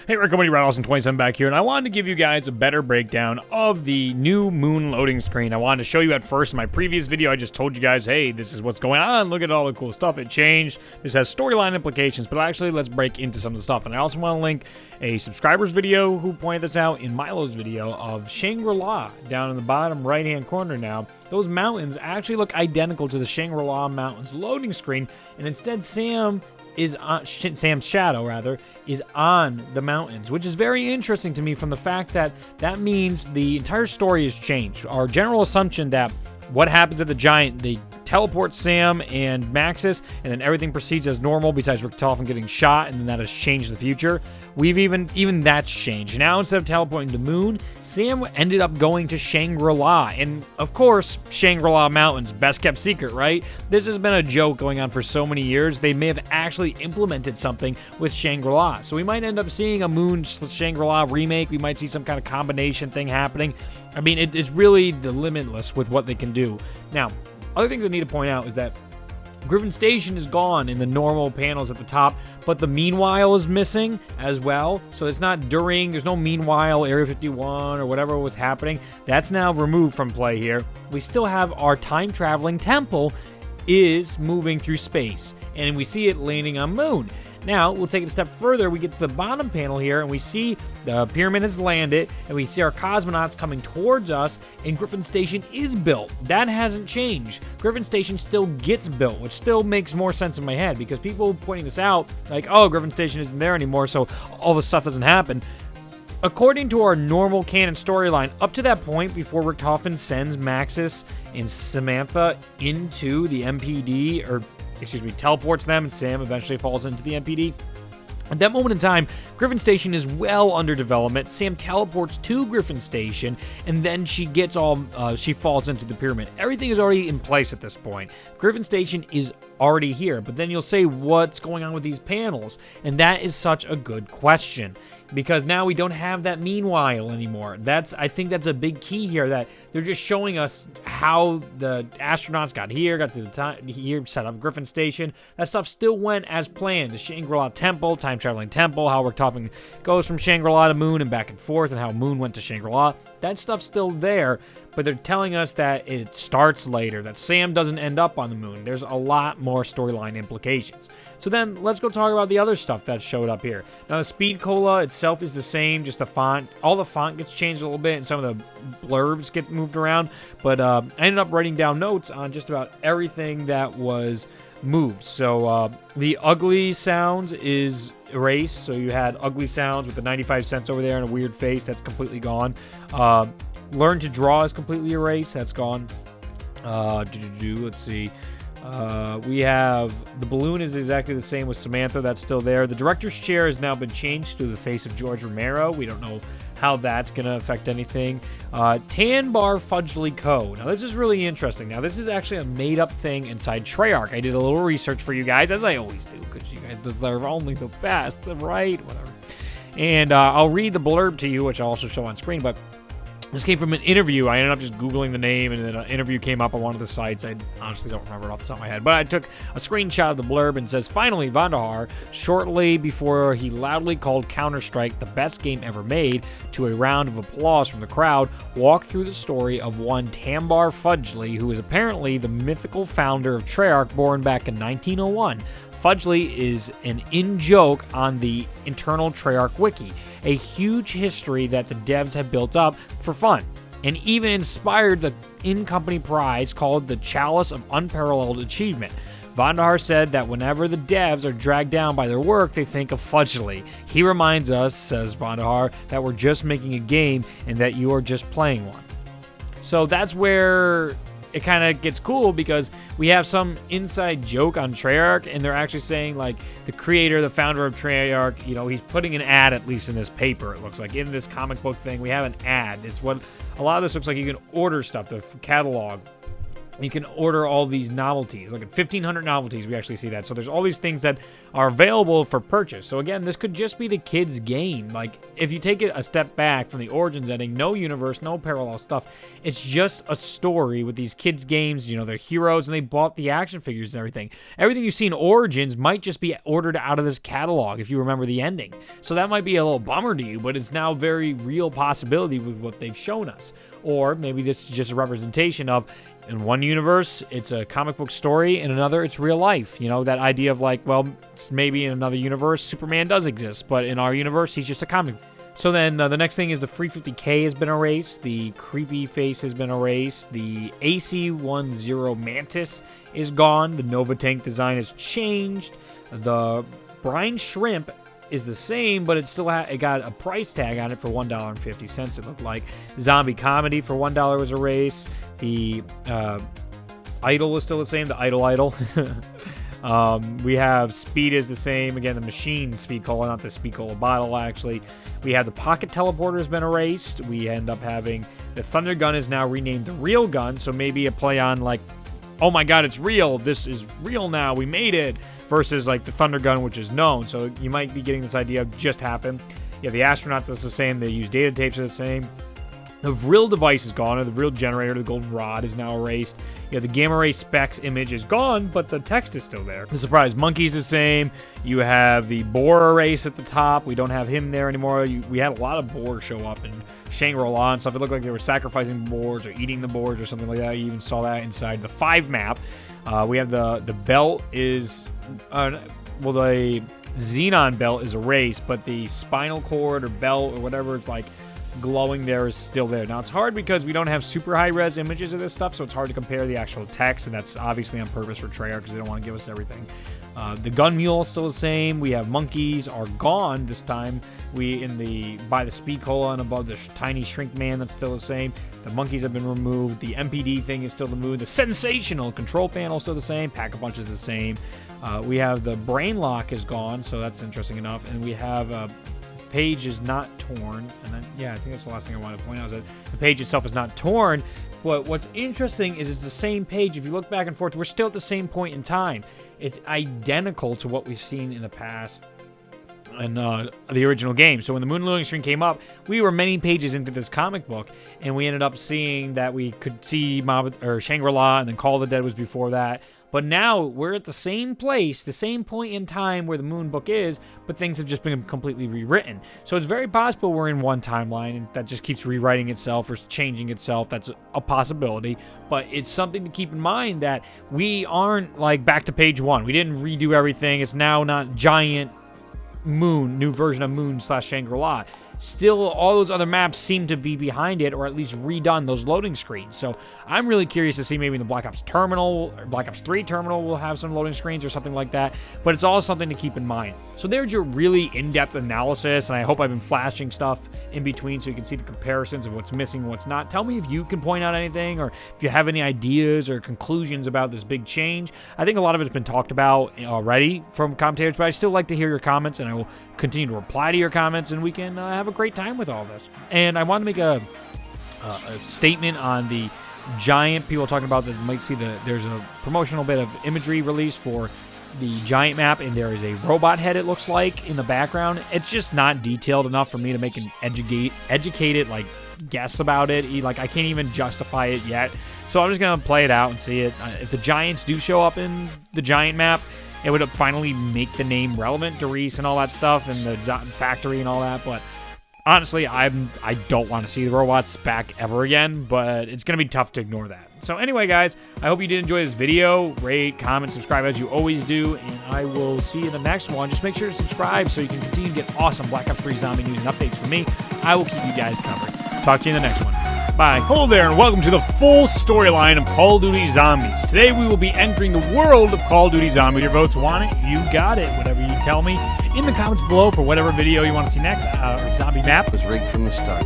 Hey, everybody, RadAwesome27 back here, and I wanted to give you guys a better breakdown of the new Moon loading screen. I wanted to show you at first in my previous video. I just told you guys, hey, this is what's going on. Look at all the cool stuff. It changed. This has storyline implications, but actually, let's break into some of the stuff. And I also want to link a subscriber's video who pointed this out in Milo's video of Shangri-La down in the bottom right-hand corner now. Those mountains actually look identical to the Shangri-La Mountains loading screen, and instead Sam's shadow is on the mountains, which is very interesting to me from the fact that that means the entire story has changed. Our general assumption that what happens at the giant, they teleport Sam and Maxis, and then everything proceeds as normal besides Richtofen getting shot, and then that has changed the future. We've even that's changed. Now instead of teleporting to Moon, Sam ended up going to Shangri-La. And of course, Shangri-La Mountains, best kept secret, right? This has been a joke going on for so many years. They may have actually implemented something with Shangri-La. So we might end up seeing a Moon Shangri-La remake. We might see some kind of combination thing happening. I mean, it's really the limitless with what they can do. Now, other things I need to point out is that Griffin Station is gone in the normal panels at the top, but the meanwhile is missing as well. So it's not during, there's no meanwhile Area 51 or whatever was happening. That's now removed from play here. We still have our time-traveling temple is moving through space, and we see it landing on Moon. Now, we'll take it a step further. We get to the bottom panel here, and we see the pyramid has landed, and we see our cosmonauts coming towards us, and Griffin Station is built. That hasn't changed. Griffin Station still gets built, which still makes more sense in my head, because people pointing this out, like, oh, Griffin Station isn't there anymore, so all this stuff doesn't happen. According to our normal canon storyline, up to that point, before Richtofen sends Maxis and Samantha into the MPD, teleports them, and Sam eventually falls into the MPD. At that moment in time, Griffin Station is well under development. Sam teleports to Griffin Station, and then she falls into the pyramid. Everything is already in place at this point. Griffin Station is already here, but then you'll say, what's going on with these panels? And that is such a good question, because now we don't have that meanwhile anymore. I think that's a big key here, that they're just showing us how the astronauts got to the time here, set up Griffin Station. That stuff still went as planned. The Shangri-La Temple, time-traveling temple, how Richtofen goes from Shangri-La to Moon and back and forth, and how Moon went to Shangri-La. That stuff's still there, but they're telling us that it starts later, that Sam doesn't end up on the Moon. There's a lot more storyline implications. So then, let's go talk about the other stuff that showed up here. Now, the Speed Cola itself is the same, just the font. All the font gets changed a little bit, and some of the blurbs get moved around. But I ended up writing down notes on just about everything that was moved. So the ugly sounds is erased. So you had ugly sounds with the 95 cents over there and a weird face. That's completely gone. Learn to draw is completely erased. That's gone. Let's see. We have the balloon is exactly the same with Samantha. That's still there. The director's chair has now been changed to the face of George Romero. We don't know how that's going to affect anything. Tan Bar Fudgely Co. Now, this is really interesting. Now, this is actually a made-up thing inside Treyarch. I did a little research for you guys, as I always do, because you guys deserve only the best, right? Whatever. And I'll read the blurb to you, which I'll also show on screen, but this came from an interview. I ended up just Googling the name, and then an interview came up on one of the sites. I honestly don't remember it off the top of my head. But I took a screenshot of the blurb and says, finally, Vandahar, shortly before he loudly called Counter-Strike the best game ever made, to a round of applause from the crowd, walked through the story of one Tambar Fudgely, who is apparently the mythical founder of Treyarch, born back in 1901. Fudgely is an in-joke on the internal Treyarch wiki, a huge history that the devs have built up for fun, and even inspired the in-company prize called the Chalice of Unparalleled Achievement. Vandahar said that whenever the devs are dragged down by their work, they think of Fudgely. He reminds us, says Vandahar, that we're just making a game and that you are just playing one. So that's where it kind of gets cool, because we have some inside joke on Treyarch, and they're actually saying, like, the creator, the founder of Treyarch, he's putting an ad, at least in this paper, it looks like. In this comic book thing, we have an ad. It's what a lot of this looks like. You can order stuff, the catalog. You can order all these novelties, like 1,500 novelties. We actually see that. So there's all these things that are available for purchase. So again, this could just be the kids' game. Like if you take it a step back from the Origins ending, no universe, no parallel stuff. It's just a story with these kids' games. You know, they're heroes and they bought the action figures and everything. Everything you see in Origins might just be ordered out of this catalog if you remember the ending. So that might be a little bummer to you, but it's now very real possibility with what they've shown us. Or maybe this is just a representation of, in one universe, it's a comic book story. In another, it's real life. You know, that idea of like, well, maybe in another universe, Superman does exist, but in our universe, he's just a comic book. So then the next thing is the Free 50K has been erased. The creepy face has been erased. The AC-10 Mantis is gone. The Nova Tank design has changed. The brine shrimp is the same, but it still it got a price tag on it for $1.50, it looked like. Zombie Comedy for $1 was erased. The Idol is still the same, the Idol. We have Speed is the same. Again, the machine Speed Cola, not the Speed Cola bottle, actually. We have the Pocket Teleporter has been erased. We end up having the Thunder Gun is now renamed the Real Gun, so maybe a play on like, oh my god, it's real. This is real now. We made it. Versus like the Thunder Gun, which is known. So you might be getting this idea of just happened. Yeah, the astronaut that's the same. They use data tapes are the same. The Vril device is gone. Or the Vril generator, the golden rod, is now erased. Yeah, the gamma ray specs image is gone, but the text is still there. The surprise monkey is the same. You have the boar erase at the top. We don't have him there anymore. We had a lot of boars show up in Shangri-La and stuff. It looked like they were sacrificing boars or eating the boars or something like that. You even saw that inside the 5 map. We have the belt is... well, the Xenon belt is erased, but the spinal cord or belt or whatever it's like glowing there is still there. Now, it's hard because we don't have super high-res images of this stuff, so it's hard to compare the actual text, and that's obviously on purpose for Treyarch because they don't want to give us everything. The gun mule is still the same. We have monkeys are gone this time. By the Speed Cola and above the tiny shrink man, that's still the same. The monkeys have been removed. The MPD thing is still removed. The sensational control panel is still the same. Pack-a-Punch is the same. We have the brain lock is gone, so that's interesting enough. And we have page is not torn. And then, yeah, I think that's the last thing I wanted to point out is that the page itself is not torn. But what's interesting is it's the same page. If you look back and forth, we're still at the same point in time. It's identical to what we've seen in the past in the original game. So when the moon loading screen came up, we were many pages into this comic book, and we ended up seeing that we could see Shangri-La, and then Call of the Dead was before that. But now we're at the same place, the same point in time where the moon book is, but things have just been completely rewritten. So it's very possible we're in one timeline and that just keeps rewriting itself or changing itself. That's a possibility. But it's something to keep in mind that we aren't like back to page 1. We didn't redo everything. It's now not giant moon, new version of moon / Shangri-La. Still, all those other maps seem to be behind it, or at least redone those loading screens. So I'm really curious to see maybe in the Black Ops terminal, or Black Ops 3 terminal will have some loading screens or something like that. But it's all something to keep in mind. So there's your really in-depth analysis, and I hope I've been flashing stuff in between so you can see the comparisons of what's missing and what's not. Tell me if you can point out anything, or if you have any ideas or conclusions about this big change. I think a lot of it's been talked about already from commentators, but I still like to hear your comments, and I will continue to reply to your comments, and we can have a great time with all this. And I want to make a statement on the giant. People talking about that might see there's a promotional bit of imagery released for the giant map, and there is a robot head, it looks like, in the background. It's just not detailed enough for me to make an educated like guess about it. Like, I can't even justify it yet, so I'm just gonna play it out and see it. If the giants do show up in the giant map, it would finally make the name relevant to Reese and all that stuff, and the factory and all that. But honestly, I don't want to see the robots back ever again, but it's going to be tough to ignore that. So anyway, guys, I hope you did enjoy this video. Rate, comment, subscribe as you always do, and I will see you in the next one. Just make sure to subscribe so you can continue to get awesome Black Ops 3 zombie news and updates from me. I will keep you guys covered. Talk to you in the next one. Bye. Hello there, and welcome to the full storyline of Call of Duty Zombies. Today we will be entering the world of Call of Duty Zombies. Your votes want it, you got it. Whatever you tell me in the comments below for whatever video you want to see next, or zombie map. It was rigged from the start.